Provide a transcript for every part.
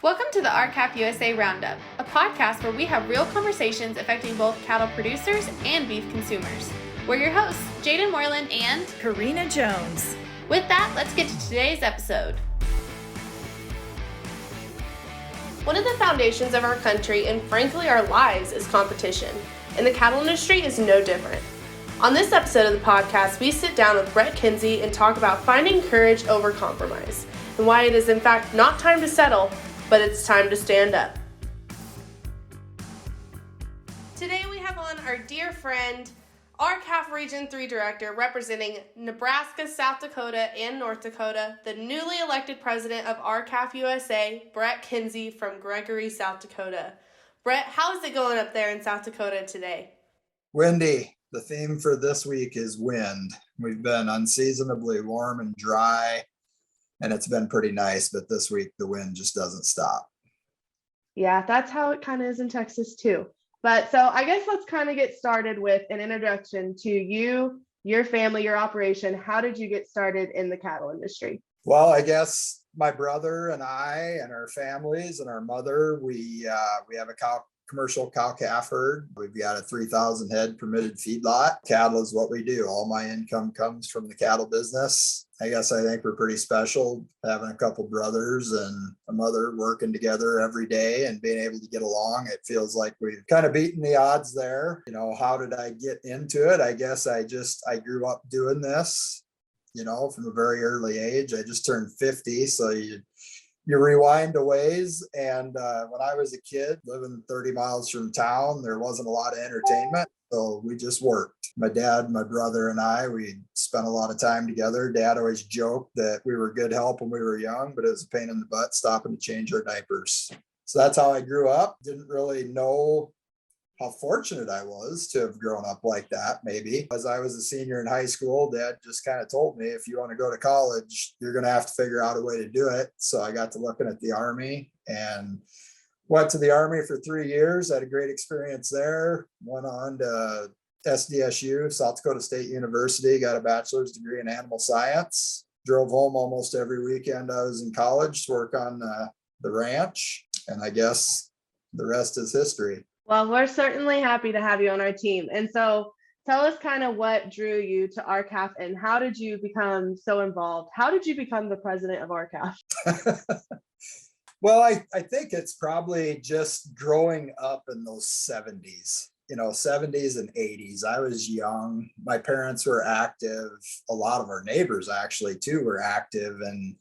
Welcome to the RCAF USA Roundup, a podcast where we have real conversations affecting both cattle producers and beef consumers. We're your hosts, Jaden Moreland and Karina Jones. With that, let's get to today's episode. One of the foundations of our country and frankly our lives is competition, and the cattle industry is no different. On this episode of the podcast, we sit down with Brett Kenzy and talk about finding courage over compromise, and why it is in fact not time to settle, but it's time to stand up. Today we have on our dear friend, RCAF Region 3 Director representing Nebraska, South Dakota, and North Dakota, the newly elected president of RCAF USA, Brett Kenzy from Gregory, South Dakota. Brett, how's it going up there in South Dakota today? Windy. The theme for this week is wind. We've been unseasonably warm and dry, and it's been pretty nice, but this week the wind just doesn't stop. Yeah, that's how it kind of is in Texas too. But so I guess let's kind of get started with an introduction to you, your family, your operation. How did you get started in the cattle industry? Well, I guess my brother and I and our families and our mother, we have a commercial cow-calf herd. We've got a 3,000 head permitted feedlot. Cattle is what we do. All my income comes from the cattle business. I guess I think we're pretty special having a couple brothers and a mother working together every day and being able to get along. It feels like we've kind of beaten the odds there. You know, how did I get into it? I guess I grew up doing this, you know, from a very early age. I just turned 50. So you rewind a ways. And when I was a kid living 30 miles from town, there wasn't a lot of entertainment. So we just worked. My dad, my brother, and I, we spent a lot of time together. Dad always joked that we were good help when we were young, but it was a pain in the butt stopping to change our diapers. So that's how I grew up. Didn't really know how fortunate I was to have grown up like that, maybe. As I was a senior in high school, Dad just kind of told me, if you want to go to college, you're going to have to figure out a way to do it. So I got to looking at the Army and went to the Army for 3 years, had a great experience there, went on to SDSU, South Dakota State University, got a bachelor's degree in animal science, drove home almost every weekend I was in college to work on the ranch. And I guess the rest is history. Well, we're certainly happy to have you on our team. And so tell us kind of what drew you to RCAF and how did you become so involved? How did you become the president of RCAF? Well, I think it's probably just growing up in those 70s, 70s and 80s. I was young. My parents were active. A lot of our neighbors actually too were active in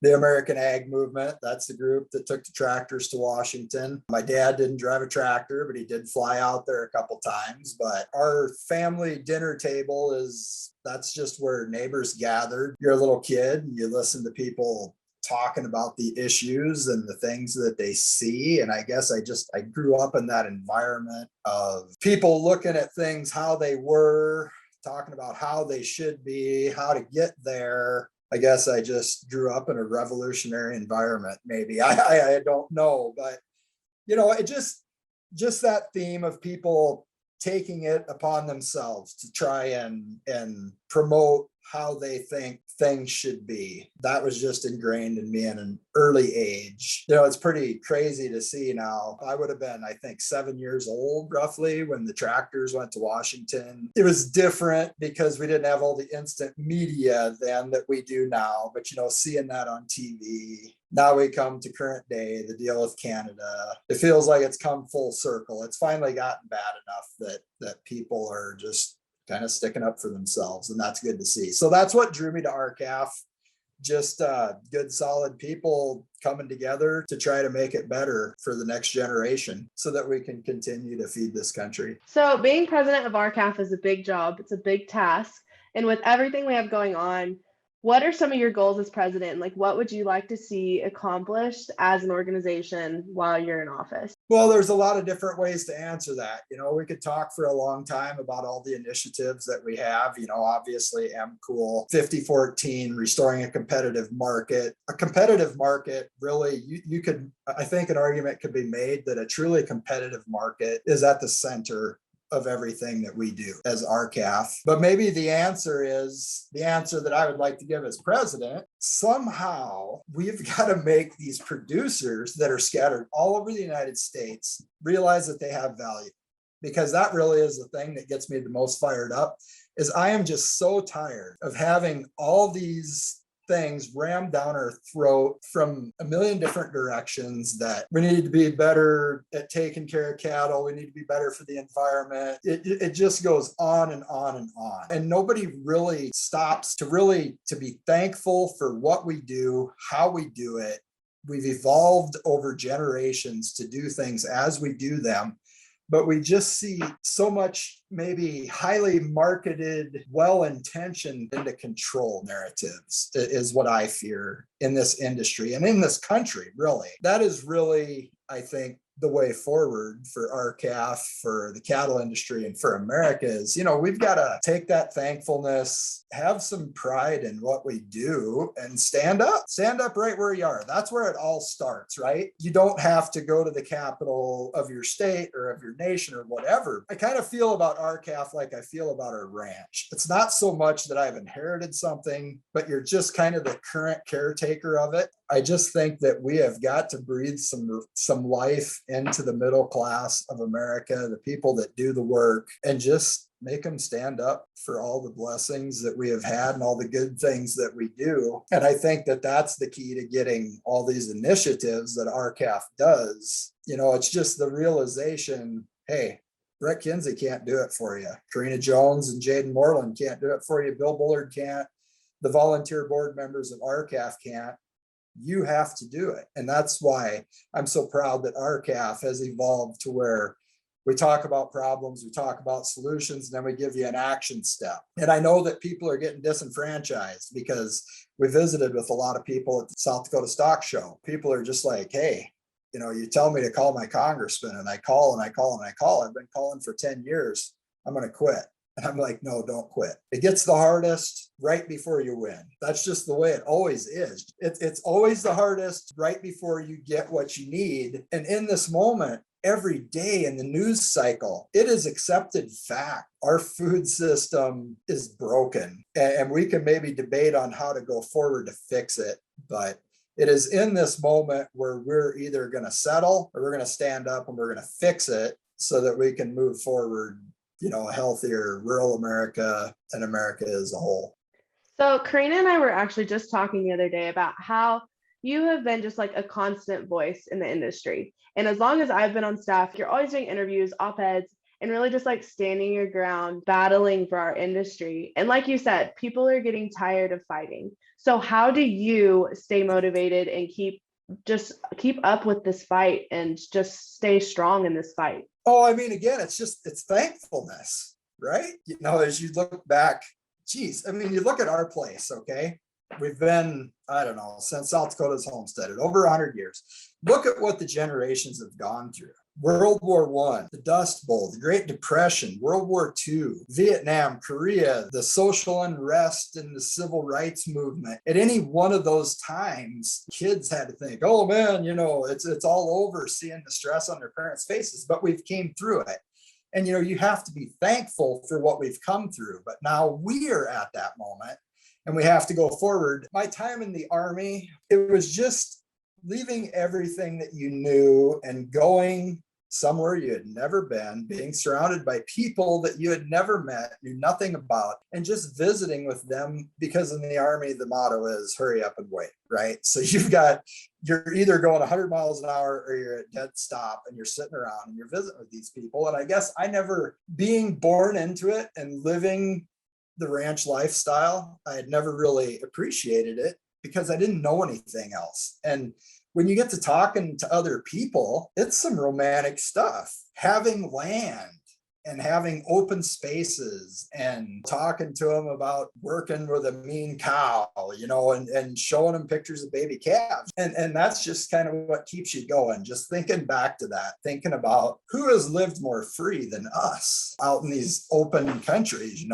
the American Ag Movement. That's the group that took the tractors to Washington. My dad didn't drive a tractor, but he did fly out there a couple times. But our family dinner table that's just where neighbors gathered. You're a little kid and you listen to people talking about the issues and the things that they see. And I guess I grew up in that environment of people looking at things, how they were, talking about how they should be, how to get there. I guess I just grew up in a revolutionary environment. Maybe I don't know, but it just that theme of people taking it upon themselves to try and promote how they think things should be. That was just ingrained in me in an early age. It's pretty crazy to see now. I would have been, I think, 7 years old roughly when the tractors went to Washington. It was different because we didn't have all the instant media then that we do now. But, seeing that on TV, now we come to current day, the deal with Canada. It feels like it's come full circle. It's finally gotten bad enough that people are just kind of sticking up for themselves, and that's good to see. So that's what drew me to RCAF. Just good, solid people coming together to try to make it better for the next generation so that we can continue to feed this country. So being president of RCAF is a big job. It's a big task. And with everything we have going on, what are some of your goals as president? Like, what would you like to see accomplished as an organization while you're in office? Well, there's a lot of different ways to answer that. We could talk for a long time about all the initiatives that we have. Obviously, MCOOL, 5014, restoring a competitive market. A competitive market, really, you could, I think an argument could be made that a truly competitive market is at the center of everything that we do as RCAF. But maybe the answer that I would like to give as president. Somehow we've got to make these producers that are scattered all over the United States realize that they have value, because that really is the thing that gets me the most fired up. Is I am just so tired of having all these things rammed down our throat from a million different directions, that we need to be better at taking care of cattle. We need to be better for the environment. It just goes on and on and on. And nobody really stops to be thankful for what we do, how we do it. We've evolved over generations to do things as we do them. But we just see so much maybe highly marketed, well-intentioned into control narratives is what I fear in this industry and in this country, really. That is really, I think, the way forward for RCAF, for the cattle industry, and for America is, we've got to take that thankfulness, have some pride in what we do, and stand up right where you are. That's where it all starts, right? You don't have to go to the capital of your state or of your nation or whatever. I kind of feel about RCAF like I feel about our ranch. It's not so much that I've inherited something, but you're just kind of the current caretaker of it. I just think that we have got to breathe some life into the middle class of America, the people that do the work, and just make them stand up for all the blessings that we have had and all the good things that we do. And I think that that's the key to getting all these initiatives that RCAF does. It's just the realization, hey, Brett Kenzy can't do it for you. Karina Jones and Jaden Moreland can't do it for you. Bill Bullard can't. The volunteer board members of RCAF can't. You have to do it. And that's why I'm so proud that RCAF has evolved to where we talk about problems, we talk about solutions, and then we give you an action step. And I know that people are getting disenfranchised because we visited with a lot of people at the South Dakota Stock Show. People are just like, hey, you tell me to call my congressman, and I call and I call and I call. I've been calling for 10 years. I'm going to quit. And I'm like, no, don't quit. It gets the hardest right before you win. That's just the way it always is. It's always the hardest right before you get what you need. And in this moment, every day in the news cycle, it is accepted fact. Our food system is broken, and we can maybe debate on how to go forward to fix it. But it is in this moment where we're either going to settle or we're going to stand up and we're going to fix it so that we can move forward, a healthier rural America and America as a whole. So Karina and I were actually just talking the other day about how you have been just like a constant voice in the industry. And as long as I've been on staff, you're always doing interviews, op-eds, and really just like standing your ground, battling for our industry. And like you said, people are getting tired of fighting. So how do you stay motivated and keep up with this fight and just stay strong in this fight? Oh, I mean, again, it's thankfulness, right? As you look back, you look at our place, okay? We've been, since South Dakota's homesteaded, over 100 years. Look at what the generations have gone through. World War I, the Dust Bowl, the Great Depression, World War II, Vietnam, Korea, the social unrest and the civil rights movement. At any one of those times, kids had to think, oh man, it's all over, seeing the stress on their parents' faces, but we've came through it. And you have to be thankful for what we've come through. But now we are at that moment and we have to go forward. My time in the Army, it was just leaving everything that you knew and going somewhere you had never been, being surrounded by people that you had never met, knew nothing about, and just visiting with them, because in the Army, the motto is hurry up and wait, right? So you're either going 100 miles an hour or you're at dead stop and you're sitting around and you're visiting with these people. And I guess being born into it and living the ranch lifestyle, I had never really appreciated it because I didn't know anything else. And when you get to talking to other people, it's some romantic stuff. Having land and having open spaces and talking to them about working with a mean cow, and showing them pictures of baby calves. And that's just kind of what keeps you going. Just thinking back to that, thinking about who has lived more free than us out in these open countries,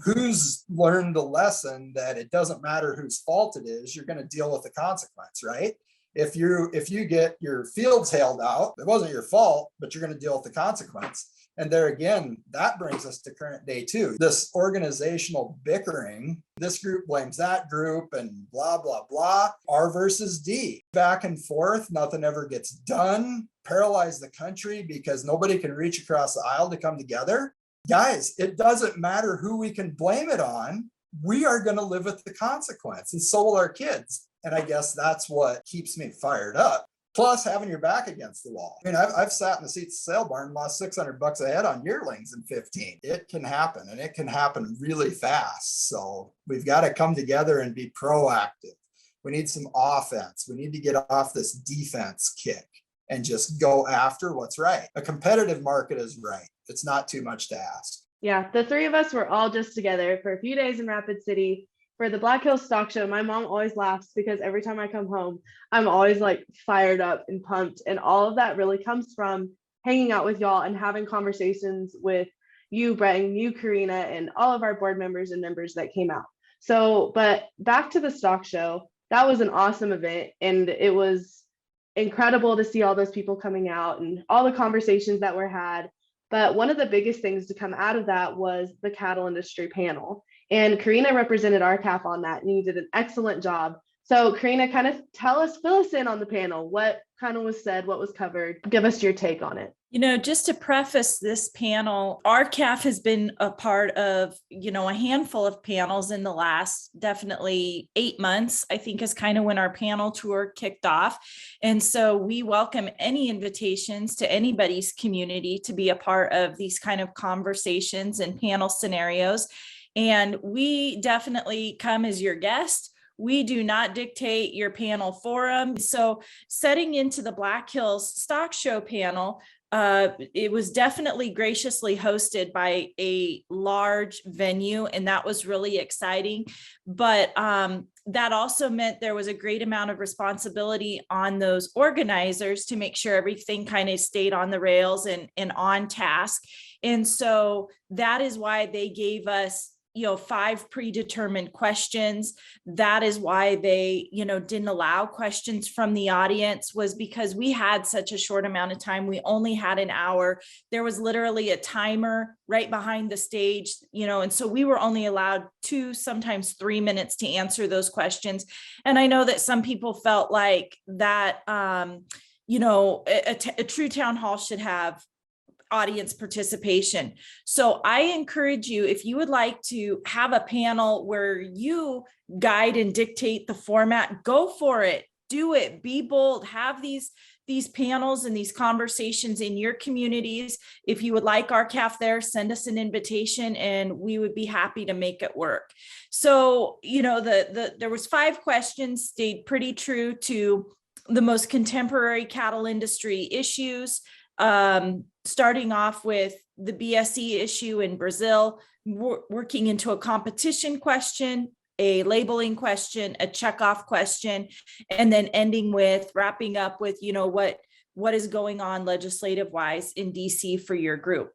who's learned the lesson that it doesn't matter whose fault it is, you're going to deal with the consequence, right? If you get your fields hailed out, it wasn't your fault, but you're going to deal with the consequence. And there again, that brings us to current day too. This organizational bickering, this group blames that group and blah, blah, blah. R versus D, back and forth, nothing ever gets done, paralyze the country because nobody can reach across the aisle to come together. Guys, it doesn't matter who we can blame it on. We are going to live with the consequence, and so will our kids. And I guess that's what keeps me fired up. Plus having your back against the wall. I mean, I've sat in the seats of sale barn and lost $600 a head on yearlings in 15. It can happen, and it can happen really fast. So we've got to come together and be proactive. We need some offense. We need to get off this defense kick and just go after what's right. A competitive market is right. It's not too much to ask. Yeah, the three of us were all just together for a few days in Rapid City for the Black Hills Stock Show. My mom always laughs because every time I come home, I'm always like fired up and pumped. And all of that really comes from hanging out with y'all and having conversations with you, Brett, and you, Karina, and all of our board members and members that came out. So, but back to the stock show, that was an awesome event. And it was incredible to see all those people coming out and all the conversations that were had. But one of the biggest things to come out of that was the cattle industry panel. And Karina represented RCAF on that, and you did an excellent job. So Karina, kind of fill us in on the panel. What kind of was said, what was covered? Give us your take on it. Just to preface this panel, RCAF has been a part of, a handful of panels in the last definitely 8 months, I think is kind of when our panel tour kicked off. And so we welcome any invitations to anybody's community to be a part of these kind of conversations and panel scenarios. And we definitely come as your guest. We do not dictate your panel forum. So setting into the Black Hills Stock Show panel, it was definitely graciously hosted by a large venue, and that was really exciting. But that also meant there was a great amount of responsibility on those organizers to make sure everything kind of stayed on the rails and on task. And so that is why they gave us 5 predetermined questions. That is why they, didn't allow questions from the audience, was because we had such a short amount of time. We only had an hour. There was literally a timer right behind the stage, and so we were only allowed 2, sometimes 3 minutes to answer those questions. And I know that some people felt like that, a true town hall should have audience participation. So I encourage you, if you would like to have a panel where you guide and dictate the format, go for it, do it, be bold, have these panels and these conversations in your communities. If you would like RCAF there, send us an invitation and we would be happy to make it work. So, there was 5 questions, stayed pretty true to the most contemporary cattle industry issues. Starting off with the BSE issue in Brazil, working into a competition question, a labeling question, a checkoff question, and then wrapping up with, what is going on legislative wise in DC for your group.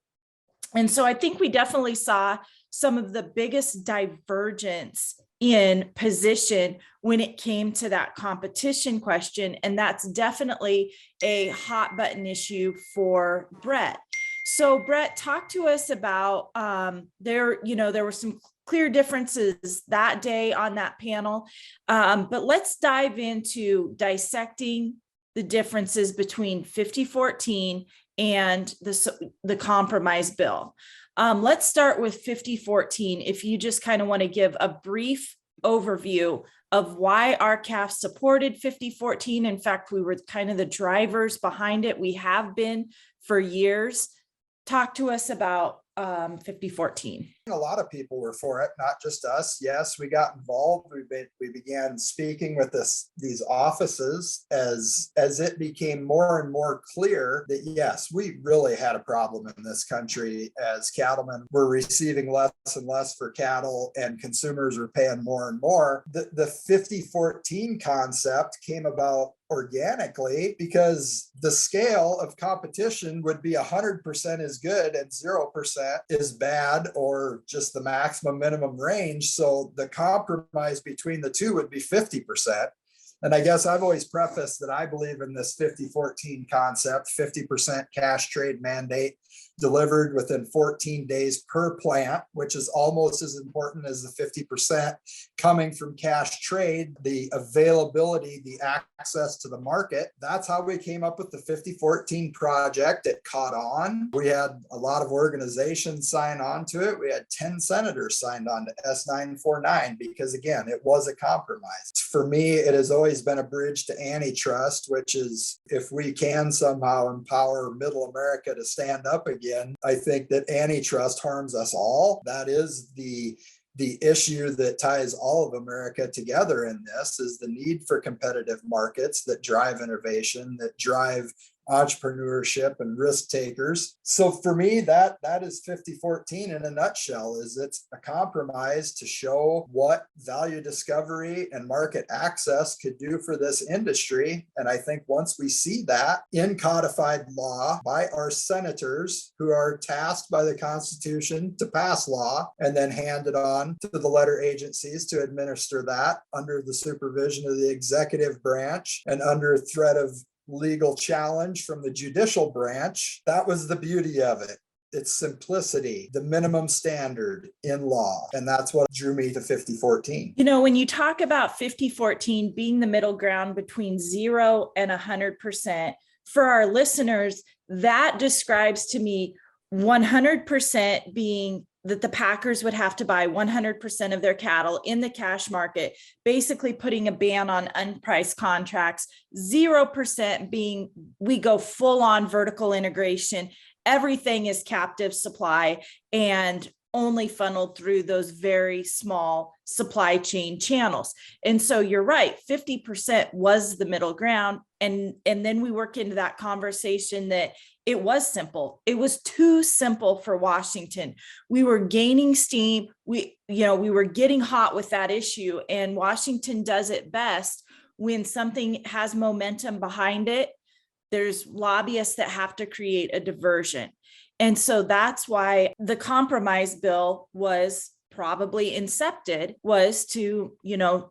And so I think we definitely saw some of the biggest divergence in position when it came to that competition question. And that's definitely a hot button issue for Brett. So Brett, talk to us about, there were some clear differences that day on that panel, but let's dive into dissecting the differences between 5014 and the compromise bill. Let's start with 5014. If you just kind of want to give a brief overview of why RCAF supported 5014. In fact, we were kind of the drivers behind it. We have been for years. Talk to us about 5014. A lot of people were for it, not just us. Yes, we got involved. We began speaking with these offices as it became more and more clear that yes, we really had a problem in this country as cattlemen were receiving less and less for cattle and consumers were paying more and more. The 5014 concept came about organically because the scale of competition would be 100% is good and 0% is bad or just the maximum minimum range. So the compromise between the two would be 50%. And I guess I've always prefaced that I believe in this 50-14 concept, 50% cash trade mandate, delivered within 14 days per plant, which is almost as important as the 50% coming from cash trade, the availability, the access to the market. That's how we came up with the 5014 project. It caught on. We had a lot of organizations sign on to it. We had 10 senators signed on to S949 because, again, it was a compromise. For me, it has always been a bridge to antitrust, which is if we can somehow empower middle America to stand up again, I think that antitrust harms us all. That is the issue that ties all of America together in this, is the need for competitive markets that drive innovation, that drive entrepreneurship and risk takers. So for me, that is 5014 in a nutshell. Is it's a compromise to show what value discovery and market access could do for this industry. And I think once we see that in codified law by our senators, who are tasked by the Constitution to pass law and then hand it on to the letter agencies to administer that under the supervision of the executive branch and under threat of legal challenge from the judicial branch, that was the beauty of it. It's simplicity, the minimum standard in law. And that's what drew me to 5014. You know, when you talk about 5014 being the middle ground between 0 and 100%, for our listeners, that describes to me 100% being that the packers would have to buy 100% of their cattle in the cash market, basically putting a ban on unpriced contracts, 0% being we go full on vertical integration, everything is captive supply and only funneled through those very small supply chain channels. And so you're right, 50% was the middle ground. And then we work into that conversation that it was simple. It was too simple for Washington. We were gaining steam. We were getting hot with that issue, and Washington does it best when something has momentum behind it. There's lobbyists that have to create a diversion. And so that's why the compromise bill was probably incepted, was to,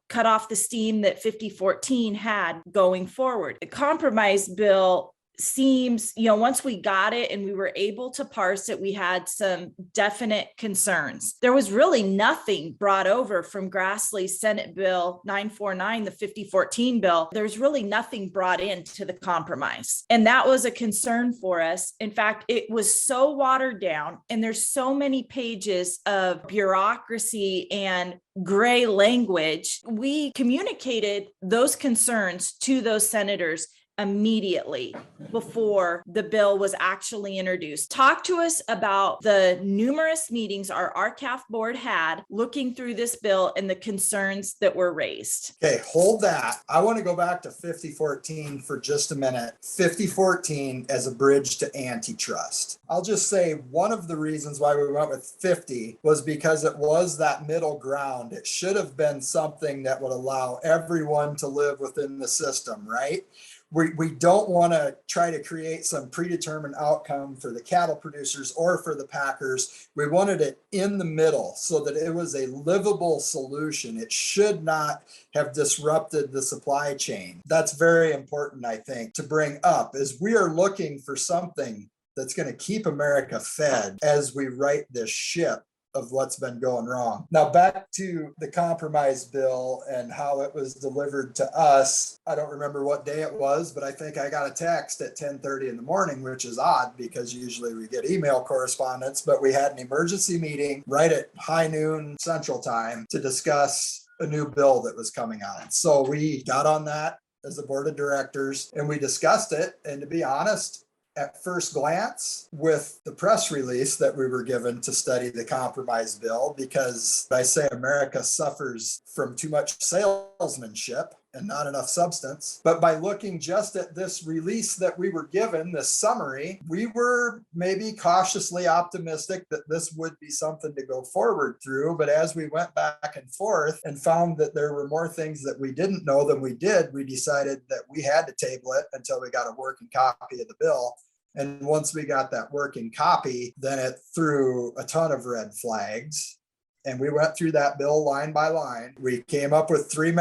cut off the steam that 5014 had going forward. The compromise bill seems, once we got it and we were able to parse it, we had some definite concerns. There was really nothing brought over from Grassley's Senate Bill 949, the 5014 bill. There's really nothing brought into the compromise. And that was a concern for us. In fact, it was so watered down, and there's so many pages of bureaucracy and gray language. We communicated those concerns to those senators immediately before the bill was actually introduced. Talk to us about the numerous meetings our RCAF board had looking through this bill and the concerns that were raised. Okay, hold that. I want to go back to 5014 for just a minute. 5014 as a bridge to antitrust. I'll just say one of the reasons why we went with 50 was because it was that middle ground. It should have been something that would allow everyone to live within the system, right? We don't want to try to create some predetermined outcome for the cattle producers or for the packers. We wanted it in the middle so that it was a livable solution. It should not have disrupted the supply chain. That's very important, I think, to bring up, as we are looking for something that's going to keep America fed as we right this ship of what's been going wrong. Now back to the compromise bill and how it was delivered to us. I don't remember what day it was, but I think I got a text at 10:30 in the morning, which is odd because usually we get email correspondence, but we had an emergency meeting right at high noon Central Time to discuss a new bill that was coming out. So we got on that as the board of directors and we discussed it. And to be honest, at first glance, with the press release that we were given to study the compromise bill, because I say America suffers from too much salesmanship and not enough substance. But by looking just at this release that we were given, this summary, we were maybe cautiously optimistic that this would be something to go forward through. But as we went back and forth and found that there were more things that we didn't know than we did, we decided that we had to table it until we got a working copy of the bill. And once we got that working copy, then it threw a ton of red flags. And we went through that bill line by line. We came up with three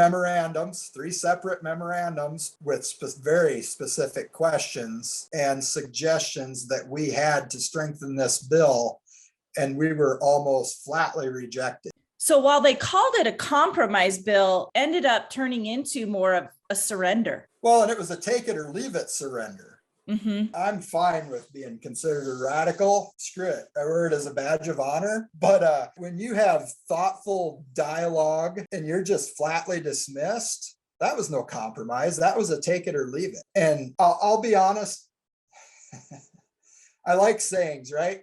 separate memorandums with very specific questions and suggestions that we had to strengthen this bill. And we were almost flatly rejected. So while they called it a compromise bill, ended up turning into more of a surrender. Well, and it was a take it or leave it surrender. Mm-hmm. I'm fine with being considered a radical. Screw it. I wear it as a badge of honor. But when you have thoughtful dialogue and you're just flatly dismissed, that was no compromise. That was a take it or leave it. And I'll be honest. I like sayings, right?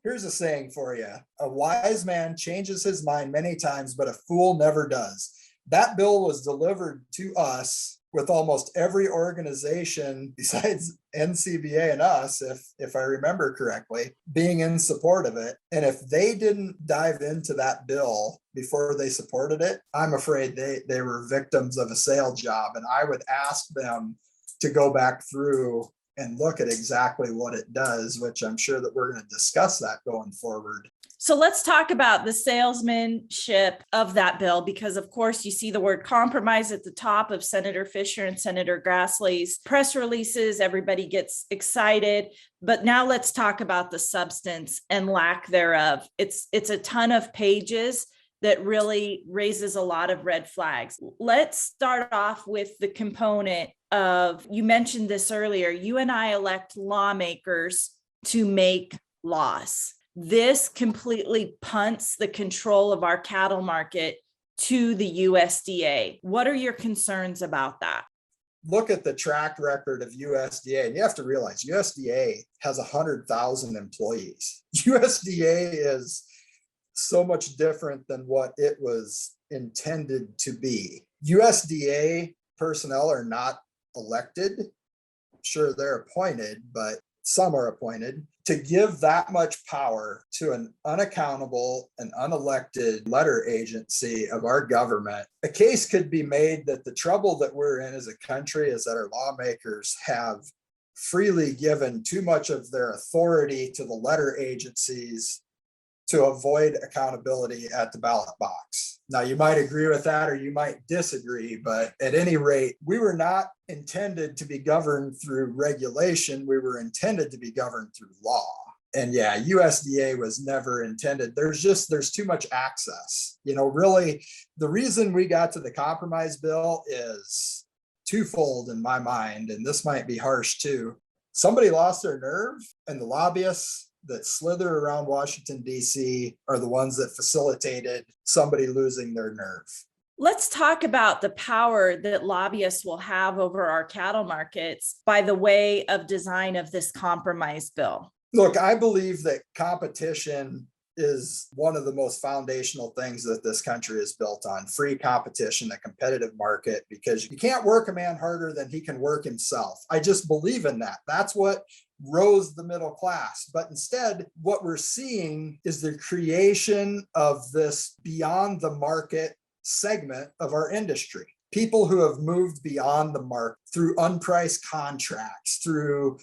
Here's a saying for you. A wise man changes his mind many times, but a fool never does. That bill was delivered to us with almost every organization besides NCBA and us, if I remember correctly, being in support of it. And if they didn't dive into that bill before they supported it, I'm afraid they were victims of a sales job. And I would ask them to go back through and look at exactly what it does, which I'm sure that we're going to discuss that going forward. So let's talk about the salesmanship of that bill, because of course you see the word compromise at the top of Senator Fisher and Senator Grassley's press releases. Everybody gets excited, but now let's talk about the substance and lack thereof. It's a ton of pages that really raises a lot of red flags. Let's start off with the component of, you mentioned this earlier, you and I elect lawmakers to make laws. This completely punts the control of our cattle market to the USDA. What are your concerns about that? Look at the track record of USDA, and you have to realize USDA has 100,000 employees. USDA is so much different than what it was intended to be. USDA personnel are not elected. Sure, they're appointed, but some are appointed. To give that much power to an unaccountable and unelected letter agency of our government, a case could be made that the trouble that we're in as a country is that our lawmakers have freely given too much of their authority to the letter agencies to avoid accountability at the ballot box. Now, you might agree with that or you might disagree, but at any rate, we were not intended to be governed through regulation. We were intended to be governed through law. And yeah, USDA was never intended. There's too much access. Really, the reason we got to the compromise bill is twofold in my mind, and this might be harsh too. Somebody lost their nerve, and the lobbyists that slither around Washington, D.C. are the ones that facilitated somebody losing their nerve. Let's talk about the power that lobbyists will have over our cattle markets by the way of design of this compromise bill. Look, I believe that competition is one of the most foundational things that this country is built on. Free competition, a competitive market, because you can't work a man harder than he can work himself. I just believe in that. That's what rose the middle class. But instead, what we're seeing is the creation of this beyond the market segment of our industry. People who have moved beyond the market through unpriced contracts, through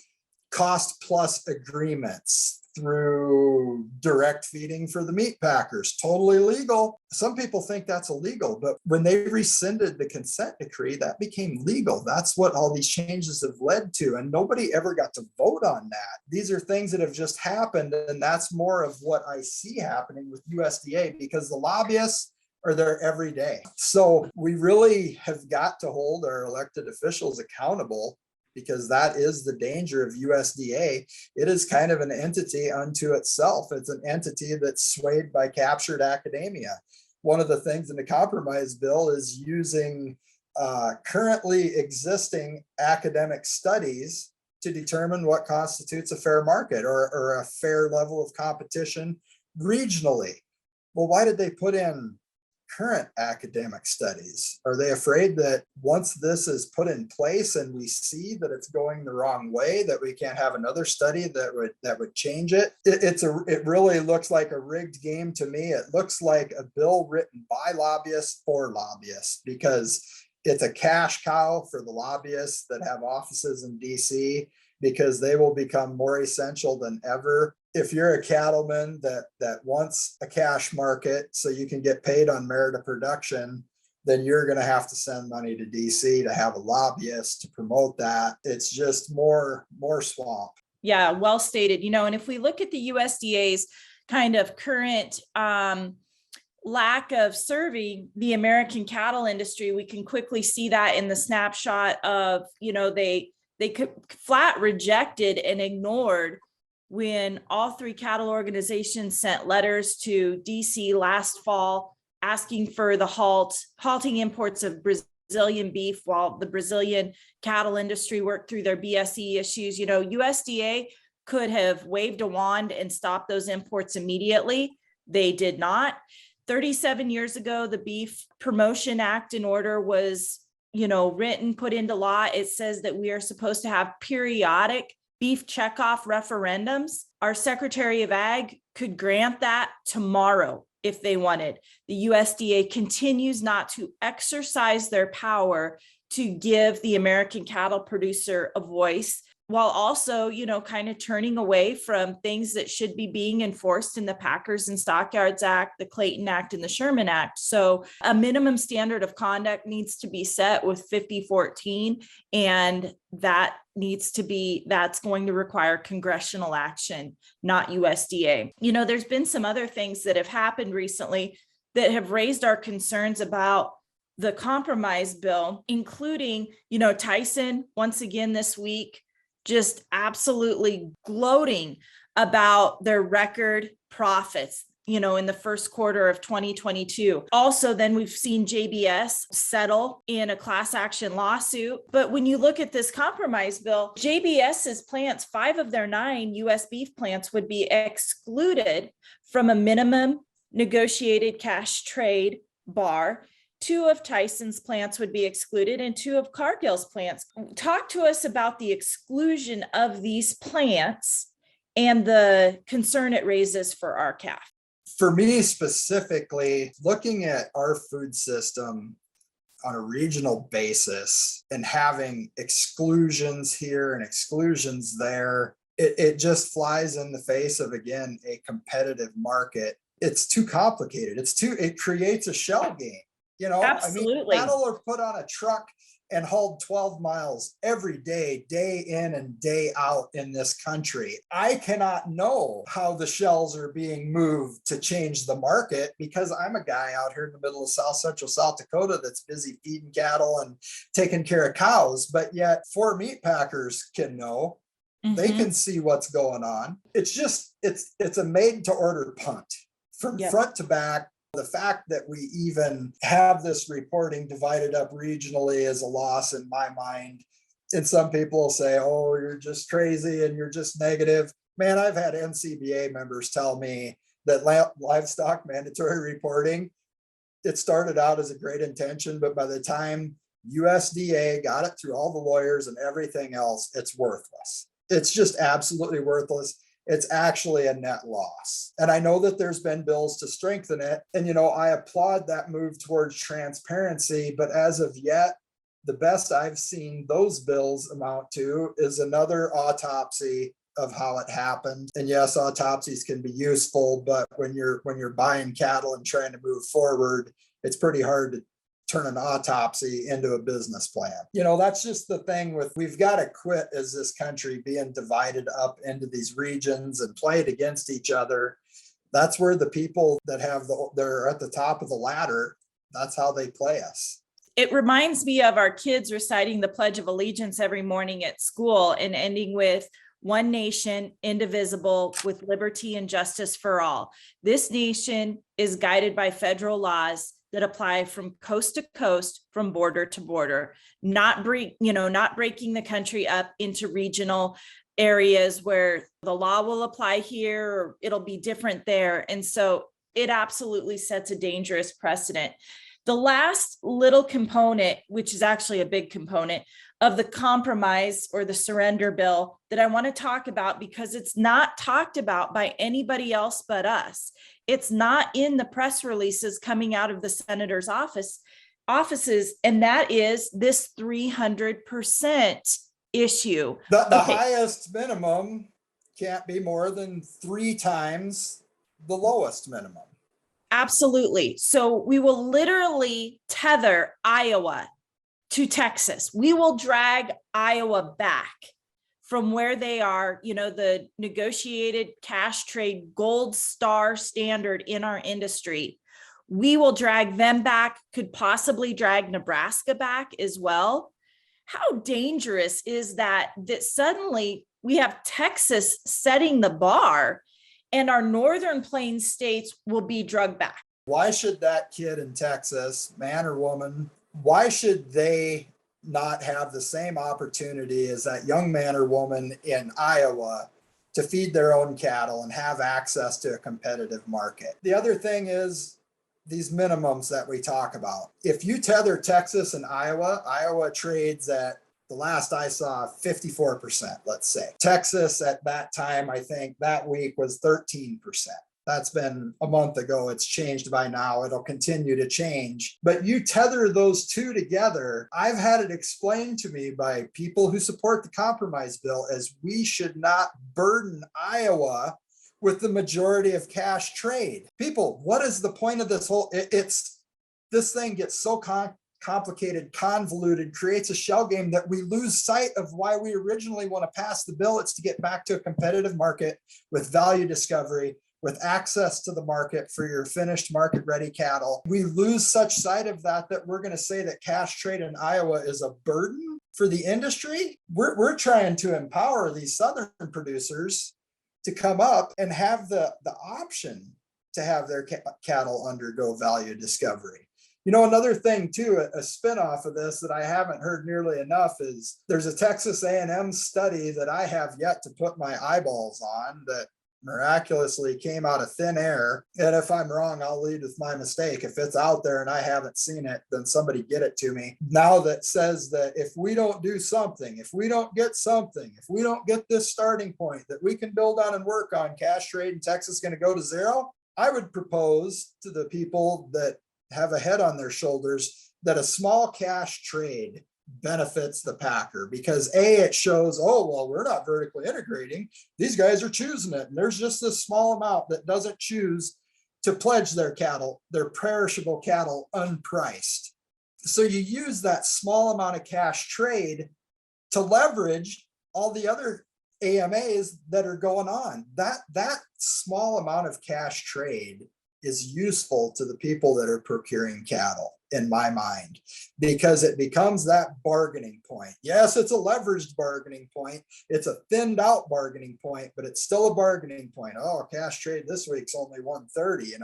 cost plus agreements, through direct feeding for the meat packers, totally legal. Some people think that's illegal, but when they rescinded the consent decree, that became legal. That's what all these changes have led to, and nobody ever got to vote on that. These are things that have just happened, and that's more of what I see happening with USDA, because the lobbyists are there every day. So we really have got to hold our elected officials accountable, because that is the danger of USDA. It is kind of an entity unto itself. It's an entity that's swayed by captured academia. One of the things in the compromise bill is using currently existing academic studies to determine what constitutes a fair market or a fair level of competition regionally. Well, why did they put in current academic studies? Are they afraid that once this is put in place and we see that it's going the wrong way, that we can't have another study that would change it? It really looks like a rigged game to me. It looks like a bill written by lobbyists for lobbyists, because it's a cash cow for the lobbyists that have offices in DC, because they will become more essential than ever. If you're a cattleman that wants a cash market so you can get paid on merit of production, then you're going to have to send money to DC to have a lobbyist to promote that. It's just more swamp. Yeah, well stated. And if we look at the USDA's kind of current lack of serving the American cattle industry, we can quickly see that in the snapshot of, they flat rejected and ignored when all three cattle organizations sent letters to DC last fall asking for the halting imports of Brazilian beef while the Brazilian cattle industry worked through their BSE issues. USDA could have waved a wand and stopped those imports immediately. They did not. 37 years ago, the Beef Promotion Act in order was, written, put into law. It says that we are supposed to have periodic beef checkoff referendums. Our Secretary of Ag could grant that tomorrow if they wanted. The USDA continues not to exercise their power to give the American cattle producer a voice, while also, kind of turning away from things that should be being enforced in the Packers and Stockyards Act, the Clayton Act, and the Sherman Act. So a minimum standard of conduct needs to be set with 5014, and that's going to require congressional action, not USDA. There's been some other things that have happened recently that have raised our concerns about the compromise bill, including, Tyson, once again this week, just absolutely gloating about their record profits, in the first quarter of 2022. Also, then we've seen JBS settle in a class action lawsuit. But when you look at this compromise bill, JBS's plants, 5 of their 9 US beef plants would be excluded from a minimum negotiated cash trade bar. 2 of Tyson's plants would be excluded and 2 of Cargill's plants. Talk to us about the exclusion of these plants and the concern it raises for our calf. For me specifically, looking at our food system on a regional basis and having exclusions here and exclusions there, it just flies in the face of, again, a competitive market. It's too complicated. It creates a shell game. Absolutely. Cattle are put on a truck and hauled 12 miles every day, day in and day out in this country. I cannot know how the shells are being moved to change the market because I'm a guy out here in the middle of central South Dakota that's busy feeding cattle and taking care of cows. But yet 4 meat packers can know. Mm-hmm. They can see what's going on. It's just, it's a made to order punt from front to back. The fact that we even have this reporting divided up regionally is a loss in my mind. And some people will say, oh, you're just crazy and you're just negative. Man, I've had NCBA members tell me that livestock mandatory reporting, it started out as a great intention, but by the time USDA got it through all the lawyers and everything else, it's worthless. It's just absolutely worthless. It's actually a net loss. And I know that there's been bills to strengthen it. And, I applaud that move towards transparency. But as of yet, the best I've seen those bills amount to is another autopsy of how it happened. And yes, autopsies can be useful, but when you're buying cattle and trying to move forward, it's pretty hard to turn an autopsy into a business plan. That's just the thing we've got to quit as this country being divided up into these regions and played against each other. That's where the people that they're at the top of the ladder, that's how they play us. It reminds me of our kids reciting the Pledge of Allegiance every morning at school and ending with one nation, indivisible, with liberty and justice for all. This nation is guided by federal laws that apply from coast to coast, from border to border, not breaking the country up into regional areas where the law will apply here or it'll be different there. And so it absolutely sets a dangerous precedent. The last little component, which is actually a big component of the compromise or the surrender bill that I want to talk about, because it's not talked about by anybody else but us. It's not in the press releases coming out of the senator's offices, and that is this 300% issue. The Okay. highest minimum can't be more than 3 times the lowest minimum. Absolutely. So we will literally tether Iowa to Texas. We will drag Iowa back from where they are, the negotiated cash trade gold star standard in our industry. We will drag them back, could possibly drag Nebraska back as well. How dangerous is that suddenly we have Texas setting the bar and our northern plains states will be drugged back? Why should that kid in Texas, man or woman, why should they not have the same opportunity as that young man or woman in Iowa to feed their own cattle and have access to a competitive market? The other thing is these minimums that we talk about. If you tether Texas and Iowa trades at, the last I saw, 54%, let's say. Texas at that time, I think that week was 13%. That's been a month ago. It's changed by now. It'll continue to change. But you tether those two together. I've had it explained to me by people who support the compromise bill as we should not burden Iowa with the majority of cash trade. People, what is the point of this whole, this thing gets so complicated, convoluted, creates a shell game that we lose sight of why we originally want to pass the bill. It's to get back to a competitive market with value discovery, with access to the market for your finished market ready cattle. We lose such sight of that we're going to say that cash trade in Iowa is a burden for the industry. We're trying to empower these southern producers to come up and have the option to have their cattle undergo value discovery. Another thing too, a spinoff of this that I haven't heard nearly enough is there's a Texas A&M study that I have yet to put my eyeballs on that miraculously came out of thin air. And if I'm wrong, I'll lead with my mistake. If it's out there and I haven't seen it, then somebody get it to me. Now that says that if we don't do something, if we don't get something, if we don't get this starting point that we can build on and work on, cash trade in Texas is going to go to zero. I would propose to the people that have a head on their shoulders that a small cash trade benefits the packer because it shows, we're not vertically integrating. These guys are choosing it. And there's just this small amount that doesn't choose to pledge their cattle, their perishable cattle, unpriced. So you use that small amount of cash trade to leverage all the other AMAs that are going on. That small amount of cash trade is useful to the people that are procuring cattle, in my mind, because it becomes that bargaining point. Yes, it's a leveraged bargaining point. It's a thinned out bargaining point, but it's still a bargaining point. Cash trade this week's only 130.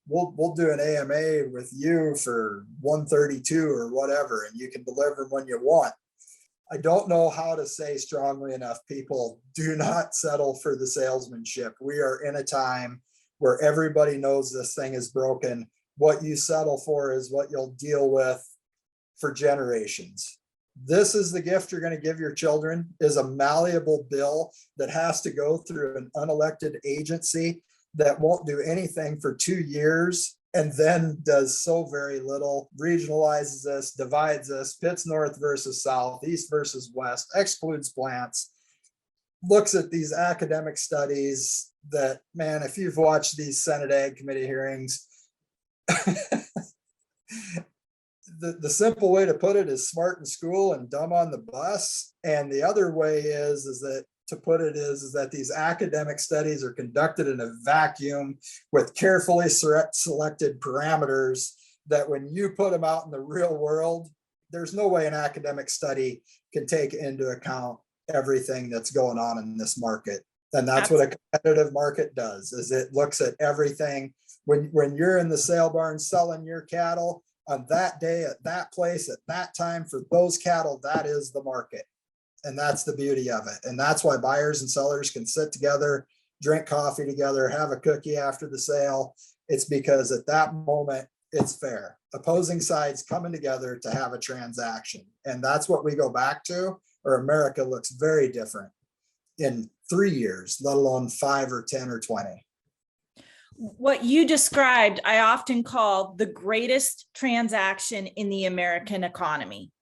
We'll do an AMA with you for 132 or whatever, and you can deliver when you want. I don't know how to say strongly enough, people, do not settle for the salesmanship. We are in a time where everybody knows this thing is broken. What you settle for is what you'll deal with for generations. This is the gift you're going to give your children, is a malleable bill that has to go through an unelected agency that won't do anything for 2 years and then does so very little, regionalizes us, divides us, pits north versus south, east versus west, excludes plants, looks at these academic studies that, man, if you've watched these Senate Ag Committee hearings, the simple way to put it is smart in school and dumb on the bus. And the other way is that these academic studies are conducted in a vacuum with carefully selected parameters that when you put them out in the real world, there's no way an academic study can take into account everything that's going on in this market. And that's what a competitive market does, is it looks at everything. When you're in the sale barn selling your cattle on that day, at that place, at that time, for those cattle, that is the market. And that's the beauty of it. And that's why buyers and sellers can sit together, drink coffee together, have a cookie after the sale. It's because at that moment, it's fair. Opposing sides coming together to have a transaction. And that's what we go back to, or America looks very different in 3 years, let alone 5 or 10 or 20. What you described, I often call the greatest transaction in the American economy.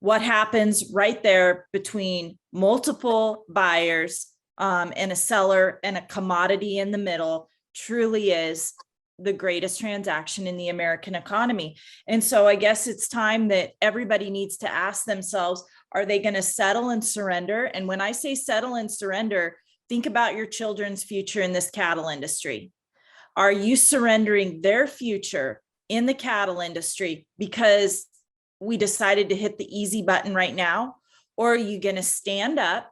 what happens right there between multiple buyers and a seller and a commodity in the middle truly is the greatest transaction in the American economy. And so I guess it's time that everybody needs to ask themselves, are they going to settle and surrender? And when I say settle and surrender, think about your children's future in this cattle industry. Are you surrendering their future in the cattle industry because we decided to hit the easy button right now? Or are you going to stand up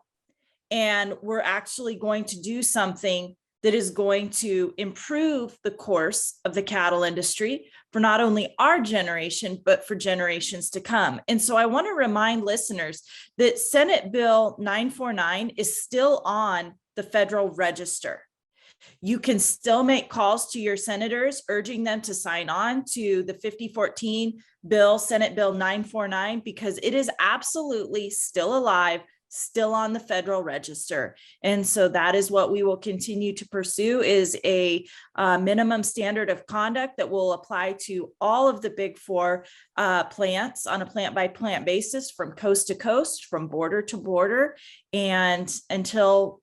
and we're actually going to do something that is going to improve the course of the cattle industry for not only our generation, but for generations to come? And so I want to remind listeners that Senate Bill 949 is still on the Federal Register. You can still make calls to your senators, urging them to sign on to the 5014 bill, Senate Bill 949, because it is absolutely still alive, still on the Federal Register. And so that is what we will continue to pursue, is a minimum standard of conduct that will apply to all of the big four plants on a plant by plant basis, from coast to coast, from border to border, and until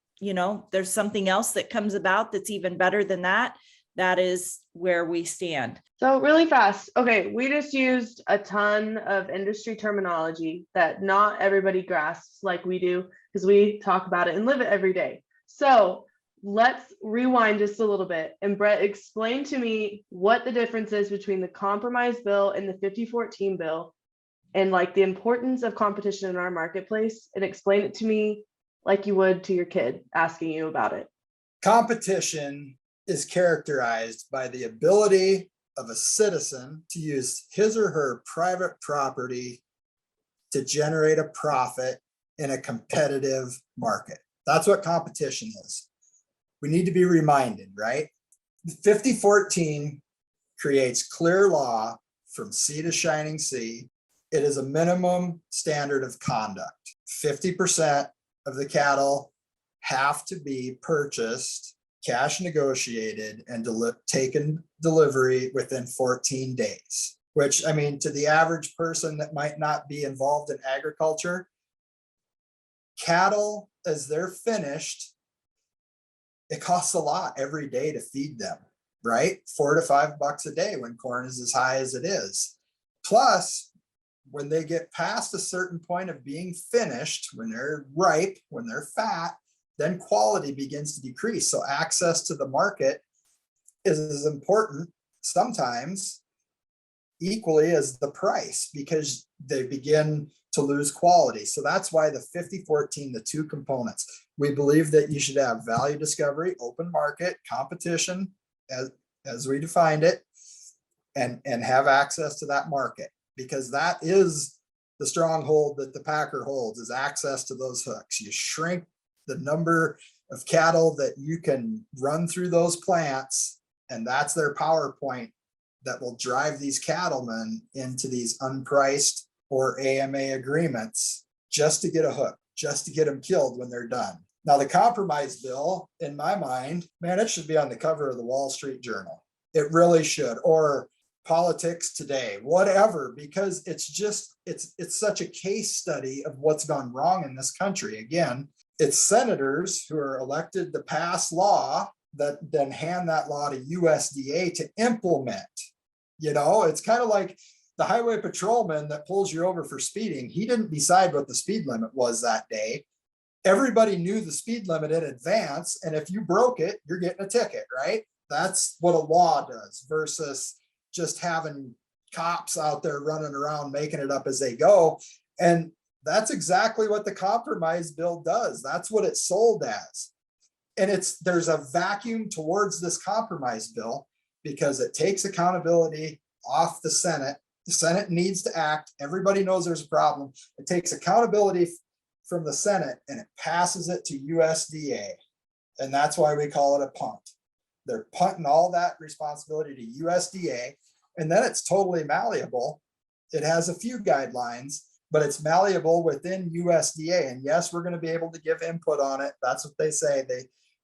there's something else that comes about that's even better than that. That is where we stand. So really fast. Okay, we just used a ton of industry terminology that not everybody grasps like we do, because we talk about it and live it every day. So let's rewind just a little bit. And Brett, explain to me what the difference is between the compromise bill and the 5014 bill, and like the importance of competition in our marketplace, and explain it to me like you would to your kid asking you about it. Competition is characterized by the ability of a citizen to use his or her private property to generate a profit in a competitive market. That's what competition is. We need to be reminded, right? 5014 creates clear law from sea to shining sea. It is a minimum standard of conduct. 50% of the cattle have to be purchased, cash negotiated, and taken delivery within 14 days, which, I mean, to the average person that might not be involved in agriculture, cattle, as they're finished, it costs a lot every day to feed them, right? $4 to $5 a day when corn is as high as it is. Plus, when they get past a certain point of being finished, when they're ripe, when they're fat, then quality begins to decrease. So access to the market is as important, sometimes equally, as the price, because they begin to lose quality. So that's why the 5014, the two components, we believe that you should have value discovery, open market, competition, as we defined it, and have access to that market, because that is the stronghold that the packer holds, is access to those hooks. You shrink the number of cattle that you can run through those plants, and that's their power point that will drive these cattlemen into these unpriced or AMA agreements just to get a hook, just to get them killed when they're done. Now, the compromise bill, in my mind, man, it should be on the cover of the Wall Street Journal. It really should, or Politics Today, whatever, because it's such a case study of what's gone wrong in this country. Again, it's senators who are elected to pass law that then hand that law to USDA to implement. It's kind of like the highway patrolman that pulls you over for speeding. He didn't decide what the speed limit was that day. Everybody knew the speed limit in advance, and if you broke it, you're getting a ticket, right? That's what a law does, versus just having cops out there running around making it up as they go. And that's exactly what the compromise bill does. That's what it's sold as. And there's a vacuum towards this compromise bill because it takes accountability off the Senate. The Senate needs to act. Everybody knows there's a problem. It takes accountability from the Senate and it passes it to USDA. And that's why we call it a punt. They're punting all that responsibility to USDA, and then it's totally malleable. It has a few guidelines, but it's malleable within USDA. And yes, we're going to be able to give input on it. That's what they say.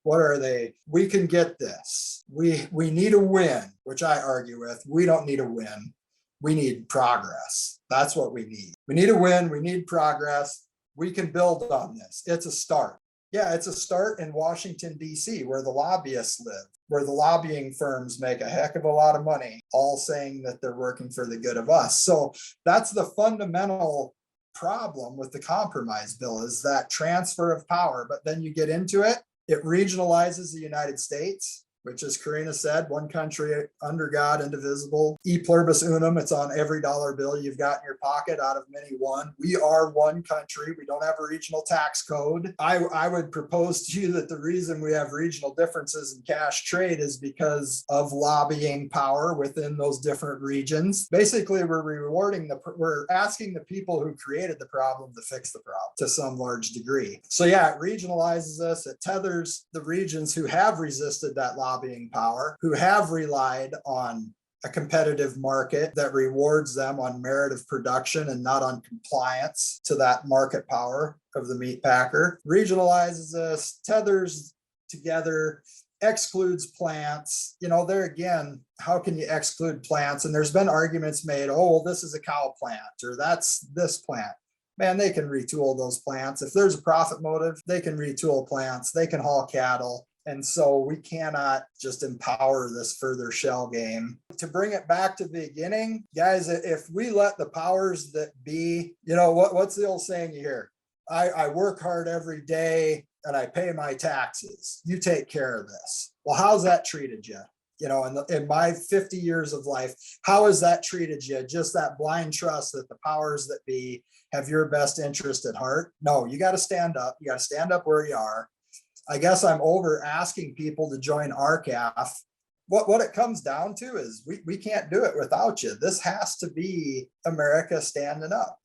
What are they? We can get this. We need a win, which I argue with. We don't need a win. We need progress. That's what we need. We need a win. We need progress. We can build on this. It's a start. Yeah, it's a start in Washington, D.C., where the lobbyists live, where the lobbying firms make a heck of a lot of money, all saying that they're working for the good of us. So that's the fundamental problem with the compromise bill, is that transfer of power. But then you get into it, it regionalizes the United States, which, as Karina said, one country under God, indivisible, e pluribus unum. It's on every dollar bill you've got in your pocket out of many one. We are one country. We don't have a regional tax code. I would propose to you that the reason we have regional differences in cash trade is because of lobbying power within those different regions. Basically, we're asking the people who created the problem to fix the problem to some large degree. So yeah, it regionalizes us. It tethers the regions who have resisted that lobbying power, who have relied on a competitive market that rewards them on merit of production and not on compliance to that market power of the meat packer. Regionalizes us, tethers together, excludes plants. There again, how can you exclude plants? And there's been arguments made, oh, well, this is a cow plant, or that's this plant. Man, they can retool those plants. If there's a profit motive, they can retool plants, they can haul cattle. And so we cannot just empower this further shell game. To bring it back to the beginning, guys, if we let the powers that be, what's the old saying you hear? I work hard every day and I pay my taxes. You take care of this. Well, how's that treated you? In my 50 years of life, how has that treated you? Just that blind trust that the powers that be have your best interest at heart? No, you got to stand up. You got to stand up where you are. I guess I'm over asking people to join RCAF. What it comes down to is we can't do it without you. This has to be America standing up.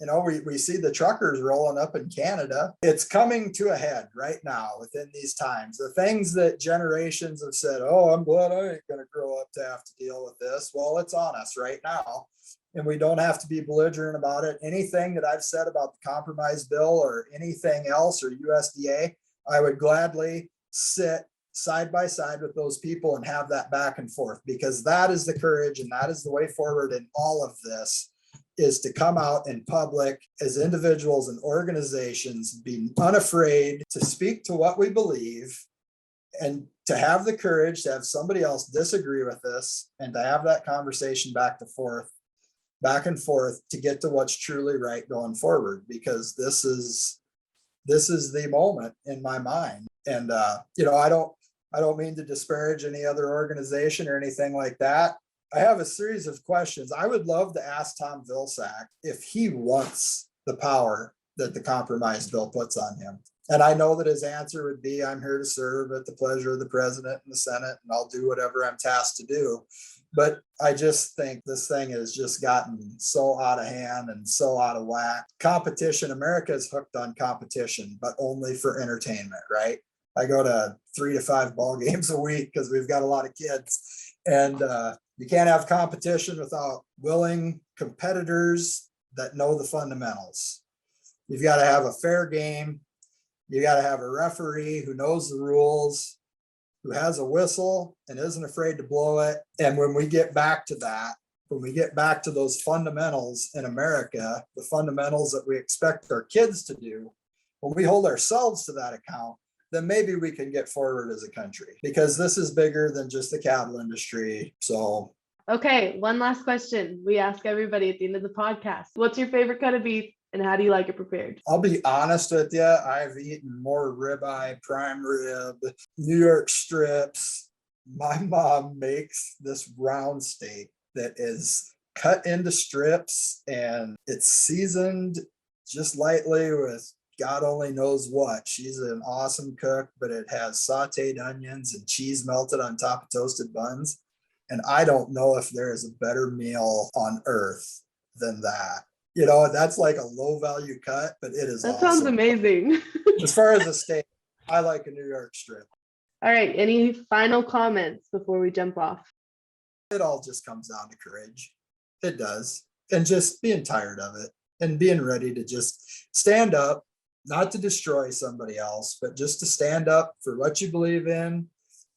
We see the truckers rolling up in Canada. It's coming to a head right now within these times. The things that generations have said, oh, I'm glad I ain't going to grow up to have to deal with this. Well, it's on us right now. And we don't have to be belligerent about it. Anything that I've said about the compromise bill or anything else or USDA, I would gladly sit side by side with those people and have that back and forth, because that is the courage and that is the way forward in all of this, is to come out in public as individuals and organizations, be unafraid to speak to what we believe, and to have the courage to have somebody else disagree with us and to have that conversation back and forth to get to what's truly right going forward, because this is the moment in my mind. And I don't mean to disparage any other organization or anything like that. I have a series of questions. I would love to ask Tom Vilsack if he wants the power that the compromise bill puts on him. And I know that his answer would be, I'm here to serve at the pleasure of the president and the Senate, and I'll do whatever I'm tasked to do. But I just think this thing has just gotten so out of hand and so out of whack. Competition, America is hooked on competition, but only for entertainment, right? I go to 3 to 5 ball games a week because we've got a lot of kids. And you can't have competition without willing competitors that know the fundamentals. You've got to have a fair game. You got to have a referee who knows the rules, who has a whistle and isn't afraid to blow it. And when we get back to that, when we get back to those fundamentals in America, the fundamentals that we expect our kids to do, when we hold ourselves to that account, then maybe we can get forward as a country, because this is bigger than just the cattle industry. So. Okay, one last question we ask everybody at the end of the podcast. What's your favorite cut of beef and how do you like it prepared? I'll be honest with you. I've eaten more ribeye, prime rib, New York strips. My mom makes this round steak that is cut into strips and it's seasoned just lightly with God only knows what. She's an awesome cook, but it has sauteed onions and cheese melted on top of toasted buns. And I don't know if there is a better meal on earth than that. That's like a low value cut, but it is That awesome. sounds amazing. As far as a steak, I like a New York strip. All right. Any final comments before we jump off? It all just comes down to courage. It does. And just being tired of it and being ready to just stand up, not to destroy somebody else, but just to stand up for what you believe in.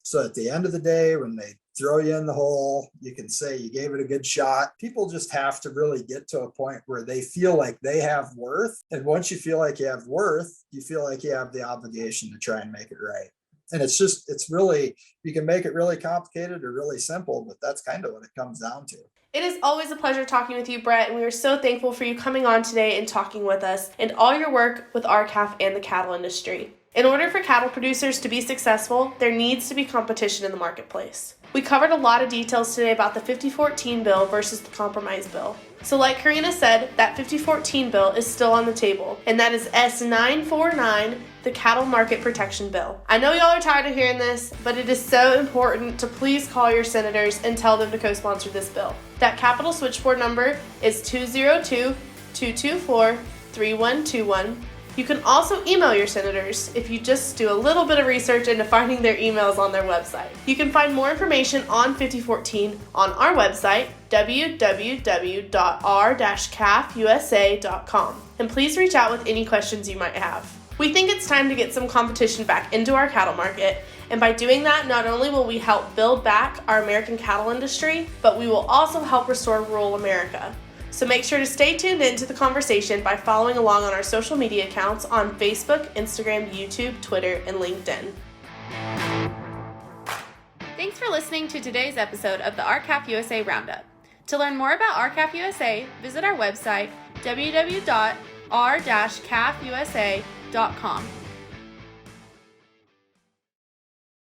So at the end of the day, when they throw you in the hole. You can say you gave it a good shot. People just have to really get to a point where they feel like they have worth. And once you feel like you have worth, you feel like you have the obligation to try and make it right. And it's really, you can make it really complicated or really simple, but that's kind of what it comes down to. It is always a pleasure talking with you, Brett, and we are so thankful for you coming on today and talking with us and all your work with RCAF and the cattle industry. In order for cattle producers to be successful, there needs to be competition in the marketplace. We covered a lot of details today about the 5014 bill versus the compromise bill. So like Karina said, that 5014 bill is still on the table, and that is S949, the Cattle Market Protection Bill. I know y'all are tired of hearing this, but it is so important to please call your senators and tell them to co-sponsor this bill. That Capitol switchboard number is 202-224-3121. You can also email your senators if you just do a little bit of research into finding their emails on their website. You can find more information on 5014 on our website, www.r-cafusa.com. And please reach out with any questions you might have. We think it's time to get some competition back into our cattle market, and by doing that, not only will we help build back our American cattle industry, but we will also help restore rural America. So make sure to stay tuned into the conversation by following along on our social media accounts on Facebook, Instagram, YouTube, Twitter, and LinkedIn. Thanks for listening to today's episode of the RCAF USA Roundup. To learn more about RCAF USA, visit our website, www.r-cafusa.com.